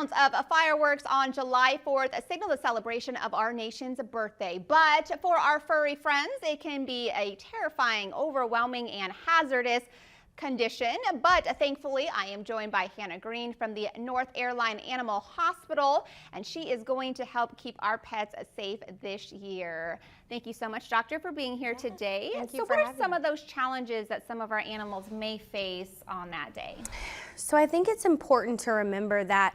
rounds of fireworks on July 4th signal the celebration of our nation's birthday. But for our furry friends, it can be a terrifying, overwhelming, and hazardous condition. But thankfully, I am joined by Hannah Green from the North Airline Animal Hospital, and she is going to help keep our pets safe this year. Thank you so much, Doctor, for being here today. Thank you so for what are having some me. of those challenges that some of our animals may face on that day? So I think it's important to remember that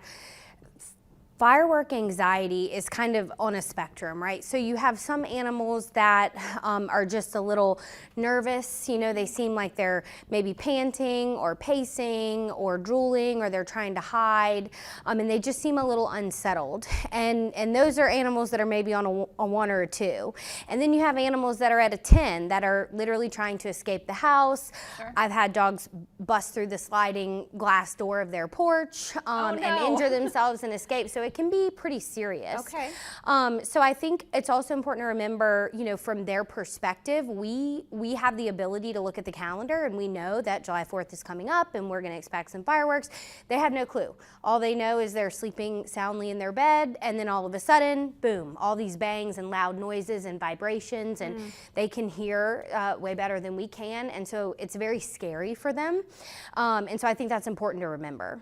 firework anxiety is kind of on a spectrum, right? So you have some animals that are just a little nervous. You know, they seem like they're maybe panting or pacing or drooling, or they're trying to hide, and they just seem a little unsettled. And those are animals that are maybe on a 1 or a 2. And then you have animals that are at a 10 that are literally trying to escape the house. Sure. I've had dogs bust through the sliding glass door of their porch and injure themselves and escape. So it can be pretty serious. Okay. So I think it's also important to remember, you know, from their perspective, we have the ability to look at the calendar and we know that July 4th is coming up and we're going to expect some fireworks. They have no clue. All they know is they're sleeping soundly in their bed, and then all of a sudden, boom, all these bangs and loud noises and vibrations, and they can hear way better than we can. And so it's very scary for them. And so I think that's important to remember.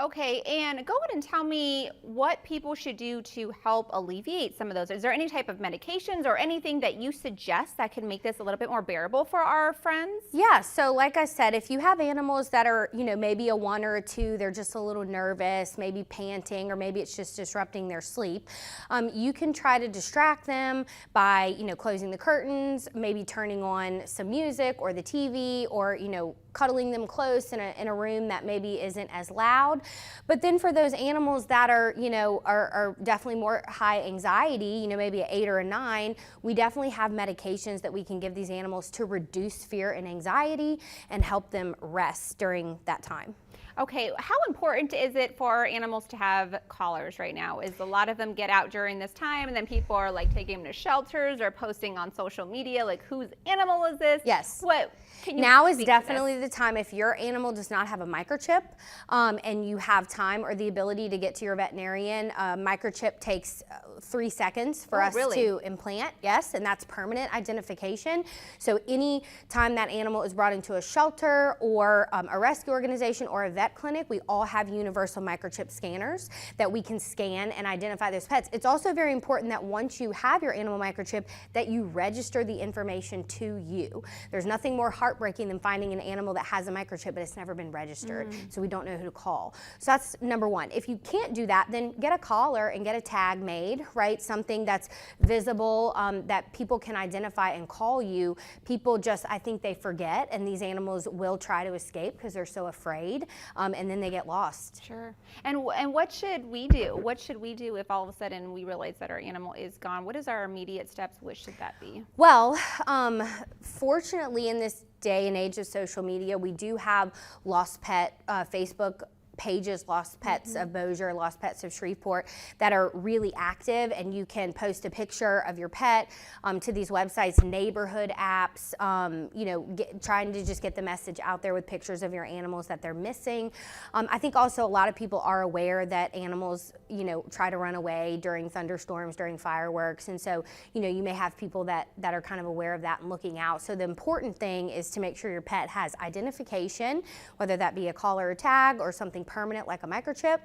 Okay, and go ahead and tell me what people should do to help alleviate some of those. Is there any type of medications or anything that you suggest that can make this a little bit more bearable for our friends? Yeah, so like I said, if you have animals that are, you know, maybe a 1 or a 2, they're just a little nervous, maybe panting, or maybe it's just disrupting their sleep, you can try to distract them by, you know, closing the curtains, maybe turning on some music or the TV, or, you know, cuddling them close in a room that maybe isn't as loud. But then for those animals that are, you know, are definitely more high anxiety, you know, maybe an 8 or a 9, we definitely have medications that we can give these animals to reduce fear and anxiety and help them rest during that time. Okay, how important is it for our animals to have collars right now? Is a lot of them get out during this time and then people are like taking them to shelters or posting on social media like, whose animal is this? Yes. What can you Now is speak to definitely this? the time, if your animal does not have a microchip and you have time or the ability to get to your veterinarian. Microchip takes 3 seconds for us to implant, yes, and that's permanent identification. So any time that animal is brought into a shelter or a rescue organization or a vet clinic, we all have universal microchip scanners that we can scan and identify those pets. It's also very important that once you have your animal microchip, that you register the information to you. There's nothing more heartbreaking than finding an animal that has a microchip but it's never been registered, so we don't know who to call. So that's number one. If you can't do that, then get a collar and get a tag made, right? Something that's visible, that people can identify and call you. People just, I think they forget, and these animals will try to escape because they're so afraid. And then they get lost. Sure. And what should we do? What should we do if all of a sudden we realize that our animal is gone? What is our immediate steps? What should that be? Well, fortunately in this day and age of social media, we do have Lost Pet Facebook pages, Lost Pets of Bossier, Lost Pets of Shreveport, that are really active, and you can post a picture of your pet to these websites, neighborhood apps, you know, trying to just get the message out there with pictures of your animals that they're missing. I think also a lot of people are aware that animals, you know, try to run away during thunderstorms, during fireworks, and so, you know, you may have people that are kind of aware of that and looking out. So the important thing is to make sure your pet has identification, whether that be a collar or tag or something permanent like a microchip.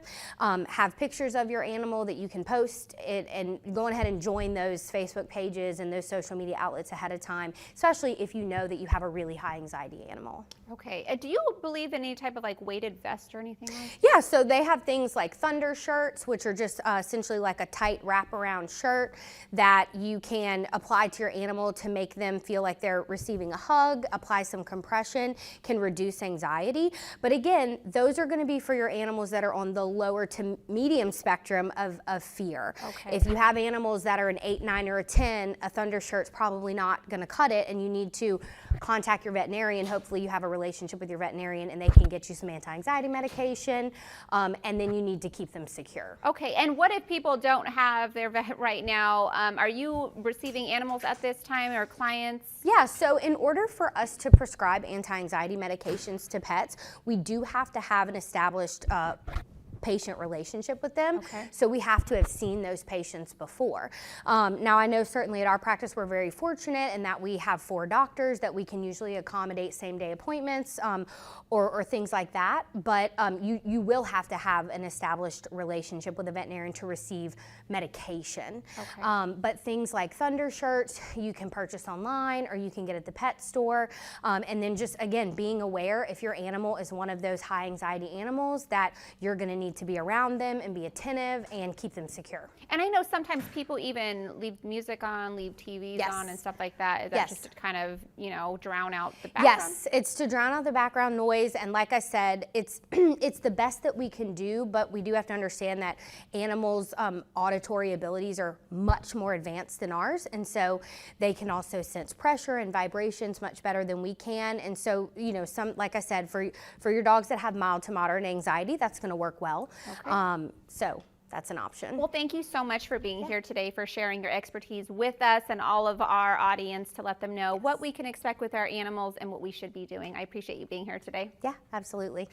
Have pictures of your animal that you can post it, and go ahead and join those Facebook pages and those social media outlets ahead of time, especially if you know that you have a really high anxiety animal. Okay. Do you believe in any type of like weighted vest or anything like that? Yeah, so they have things like thunder shirts, which are just essentially like a tight wraparound shirt that you can apply to your animal to make them feel like they're receiving a hug. Apply some compression, can reduce anxiety. But again, those are going to be for your animals that are on the lower to medium spectrum of fear. Okay. If you have animals that are an 8, 9, or a 10, a thunder shirt's probably not going to cut it, and you need to contact your veterinarian. Hopefully you have a relationship with your veterinarian and they can get you some anti-anxiety medication, and then you need to keep them secure. Okay, and what if people don't have their vet right now? Are you receiving animals at this time or clients? Yeah, so in order for us to prescribe anti-anxiety medications to pets, we do have to have an established patient relationship with them. Okay. So we have to have seen those patients before. Now I know certainly at our practice we're very fortunate in that we have 4 doctors that we can usually accommodate same-day appointments or things like that. But you will have to have an established relationship with a veterinarian to receive medication. Okay. But things like Thunder shirts you can purchase online or you can get at the pet store. And then just again being aware if your animal is one of those high anxiety animals that you're going to need to be around them and be attentive and keep them secure. And I know sometimes people even leave music on, leave TVs Yes. on and stuff like that. Is that Yes. just to kind of, you know, drown out the background? Yes, it's to drown out the background noise, and like I said, it's it's the best that we can do, but we do have to understand that animals' auditory abilities are much more advanced than ours, and so they can also sense pressure and vibrations much better than we can. And so, you know, like I said, for your dogs that have mild to moderate anxiety, that's going to work well. Okay. So that's an option. Well, thank you so much for being here today, for sharing your expertise with us and all of our audience to let them know what we can expect with our animals and what we should be doing. I appreciate you being here today. Yeah, absolutely.